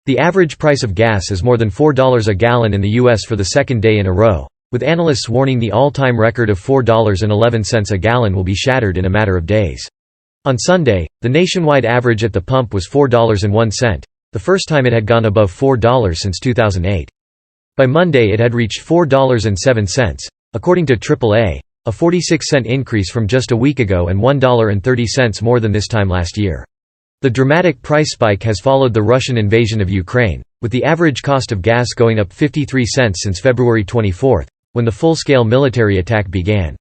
The average price of gas is more than $4 a gallon in the U.S. for the second day in a row, with analysts warning the all-time record of $4.11 a gallon will be shattered in a matter of days. On Sunday, the nationwide average at the pump was $4.01, the first time it had gone above $4 since 2008. By Monday it had reached $4.07, according to AAA, a 46-cent increase from just a week ago and $1.30 more than this time last year. The dramatic price spike has followed the Russian invasion of Ukraine, with the average cost of gas going up 53 cents since February 24, when the full-scale military attack began.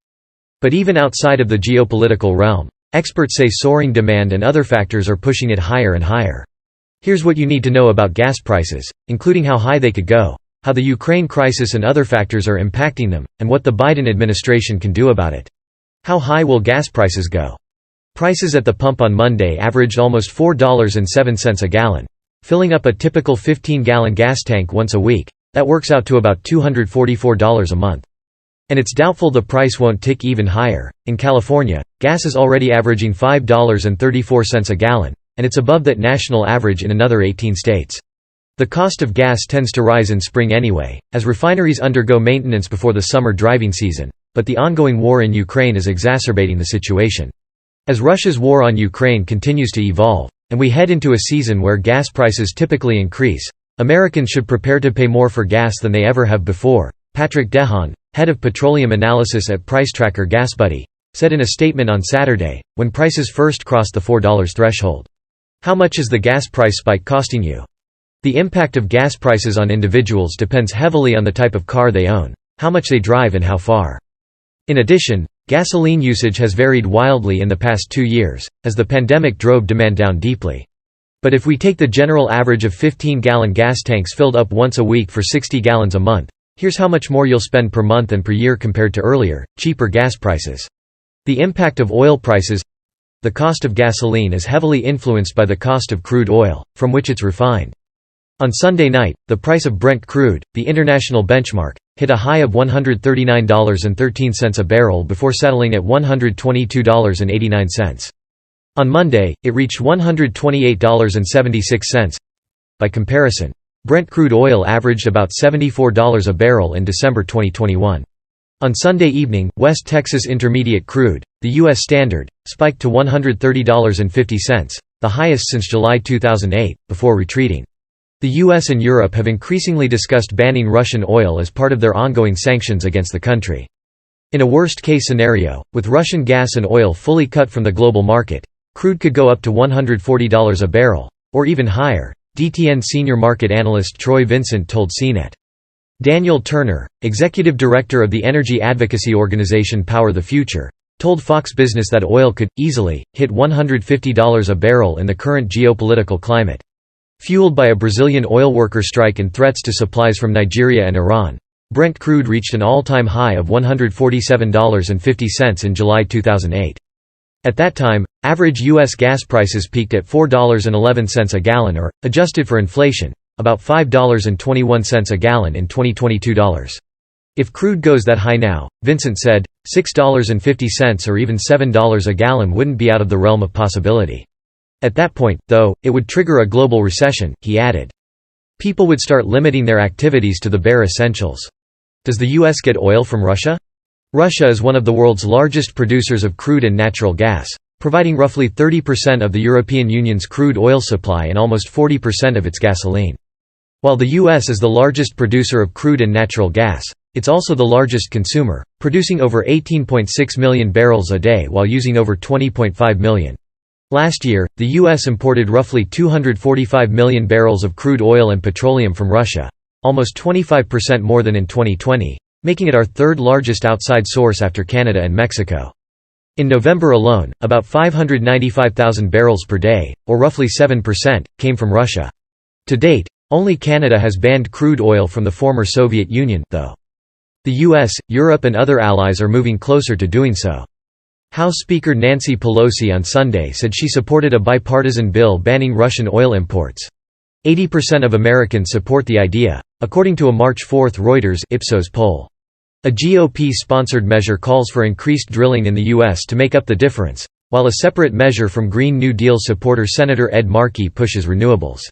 But even outside of the geopolitical realm, experts say soaring demand and other factors are pushing it higher and higher. Here's what you need to know about gas prices, including how high they could go, how the Ukraine crisis and other factors are impacting them, and what the Biden administration can do about it. How high will gas prices go? Prices at the pump on Monday averaged almost $4.07 a gallon. Filling up a typical 15-gallon gas tank once a week, that works out to about $244 a month. And it's doubtful the price won't tick even higher. In California, gas is already averaging $5.34 a gallon, and it's above that national average in another 18 states. The cost of gas tends to rise in spring anyway, as refineries undergo maintenance before the summer driving season, but the ongoing war in Ukraine is exacerbating the situation. As Russia's war on Ukraine continues to evolve, and we head into a season where gas prices typically increase, Americans should prepare to pay more for gas than they ever have before, Patrick Dehaan, head of petroleum analysis at price tracker GasBuddy, said in a statement on Saturday, when prices first crossed the $4 threshold. How much is the gas price spike costing you? The impact of gas prices on individuals depends heavily on the type of car they own, how much they drive and how far. In addition, gasoline usage has varied wildly in the past 2 years, as the pandemic drove demand down deeply. But if we take the general average of 15-gallon gas tanks filled up once a week for 60 gallons a month, here's how much more you'll spend per month and per year compared to earlier, cheaper gas prices. The impact of oil prices. The cost of gasoline is heavily influenced by the cost of crude oil, from which it's refined. On Sunday night, the price of Brent crude, the international benchmark, hit a high of $139.13 a barrel before settling at $122.89. On Monday, it reached $128.76. By comparison, Brent crude oil averaged about $74 a barrel in December 2021. On Sunday evening, West Texas Intermediate crude, the U.S. Standard, spiked to $130.50, the highest since July 2008, before retreating. The US and Europe have increasingly discussed banning Russian oil as part of their ongoing sanctions against the country. In a worst-case scenario, with Russian gas and oil fully cut from the global market, crude could go up to $140 a barrel, or even higher, DTN senior market analyst Troy Vincent told CNET. Daniel Turner, executive director of the energy advocacy organization Power the Future, told Fox Business that oil could, easily, hit $150 a barrel in the current geopolitical climate. Fueled by a Brazilian oil worker strike and threats to supplies from Nigeria and Iran, Brent crude reached an all-time high of $147.50 in July 2008. At that time, average U.S. gas prices peaked at $4.11 a gallon or, adjusted for inflation, about $5.21 a gallon in 2022 dollars. If crude goes that high now, Vincent said, $6.50 or even $7 a gallon wouldn't be out of the realm of possibility. At that point, though, it would trigger a global recession, he added. People would start limiting their activities to the bare essentials. Does the U.S. get oil from Russia? Russia is one of the world's largest producers of crude and natural gas, providing roughly 30% of the European Union's crude oil supply and almost 40% of its gasoline. While the U.S. is the largest producer of crude and natural gas, it's also the largest consumer, producing over 18.6 million barrels a day while using over 20.5 million. Last year, the U.S. imported roughly 245 million barrels of crude oil and petroleum from Russia, almost 25% more than in 2020, making it our third largest outside source after Canada and Mexico. In November alone, about 595,000 barrels per day, or roughly 7%, came from Russia. To date, only Canada has banned crude oil from the former Soviet Union, though. The U.S., Europe and other allies are moving closer to doing so. House Speaker Nancy Pelosi on Sunday said she supported a bipartisan bill banning Russian oil imports. 80% of Americans support the idea, according to a March 4 Reuters Ipsos poll. A GOP-sponsored measure calls for increased drilling in the U.S. to make up the difference, while a separate measure from Green New Deal supporter Senator Ed Markey pushes renewables.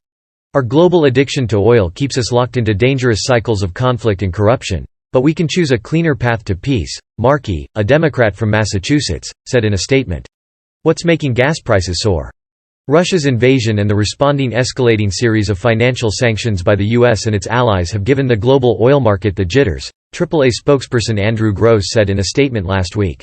Our global addiction to oil keeps us locked into dangerous cycles of conflict and corruption. But we can choose a cleaner path to peace, Markey, a Democrat from Massachusetts, said in a statement. What's making gas prices soar? Russia's invasion and the responding escalating series of financial sanctions by the U.S. and its allies have given the global oil market the jitters, AAA spokesperson Andrew Gross said in a statement last week.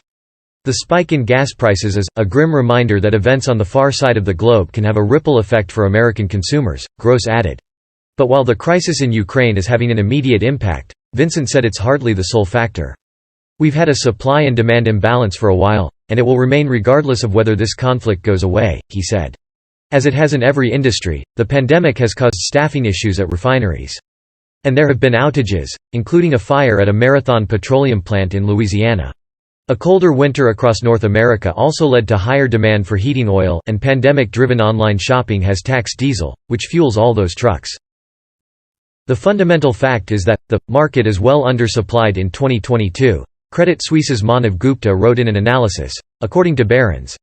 The spike in gas prices is a grim reminder that events on the far side of the globe can have a ripple effect for American consumers, Gross added. But while the crisis in Ukraine is having an immediate impact, Vincent said it's hardly the sole factor. We've had a supply and demand imbalance for a while, and it will remain regardless of whether this conflict goes away, he said. As it has in every industry, the pandemic has caused staffing issues at refineries. And there have been outages, including a fire at a Marathon petroleum plant in Louisiana. A colder winter across North America also led to higher demand for heating oil, and pandemic-driven online shopping has taxed diesel, which fuels all those trucks. The fundamental fact is that, the market is well undersupplied in 2022, Credit Suisse's Manav Gupta wrote in an analysis, according to Barron's.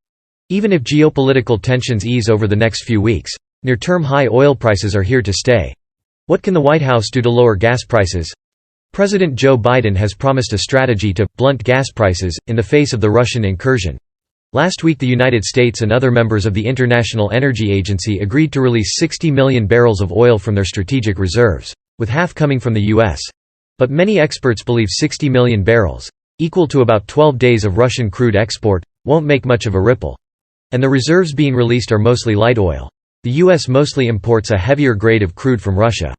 Even if geopolitical tensions ease over the next few weeks, near-term high oil prices are here to stay. What can the White House do to lower gas prices? President Joe Biden has promised a strategy to blunt gas prices, in the face of the Russian incursion. Last week the United States and other members of the International Energy Agency agreed to release 60 million barrels of oil from their strategic reserves, with half coming from the U.S. But many experts believe 60 million barrels, equal to about 12 days of Russian crude export, won't make much of a ripple. And the reserves being released are mostly light oil. The U.S. mostly imports a heavier grade of crude from Russia.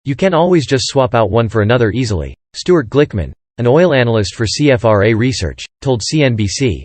You can't always just swap out one for another easily, Stuart Glickman, an oil analyst for CFRA Research, told CNBC.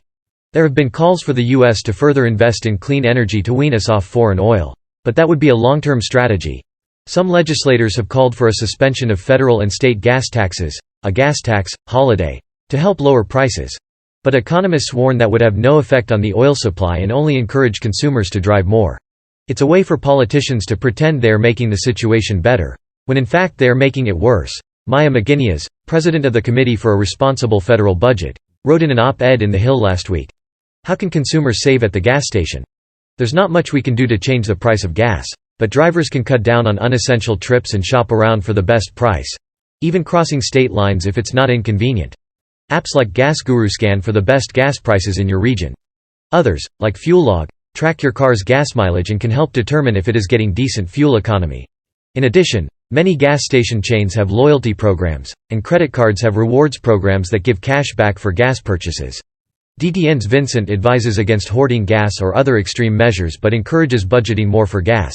There have been calls for the U.S. to further invest in clean energy to wean us off foreign oil. But that would be a long-term strategy. Some legislators have called for a suspension of federal and state gas taxes, a gas tax holiday, to help lower prices. But economists warn that would have no effect on the oil supply and only encourage consumers to drive more. It's a way for politicians to pretend they are making the situation better, when in fact they are making it worse. Maya McGuinness, president of the Committee for a Responsible Federal Budget, wrote in an op-ed in The Hill last week. How can consumers save at the gas station? There's not much we can do to change the price of gas, but drivers can cut down on unessential trips and shop around for the best price. Even crossing state lines if it's not inconvenient. Apps like Gas Guru scan for the best gas prices in your region. Others, like FuelLog, track your car's gas mileage and can help determine if it is getting decent fuel economy. In addition, many gas station chains have loyalty programs, and credit cards have rewards programs that give cash back for gas purchases. DTN's Vincent advises against hoarding gas or other extreme measures but encourages budgeting more for gas.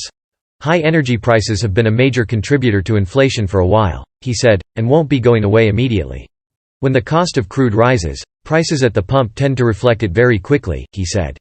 High energy prices have been a major contributor to inflation for a while, he said, and won't be going away immediately. When the cost of crude rises, prices at the pump tend to reflect it very quickly, he said.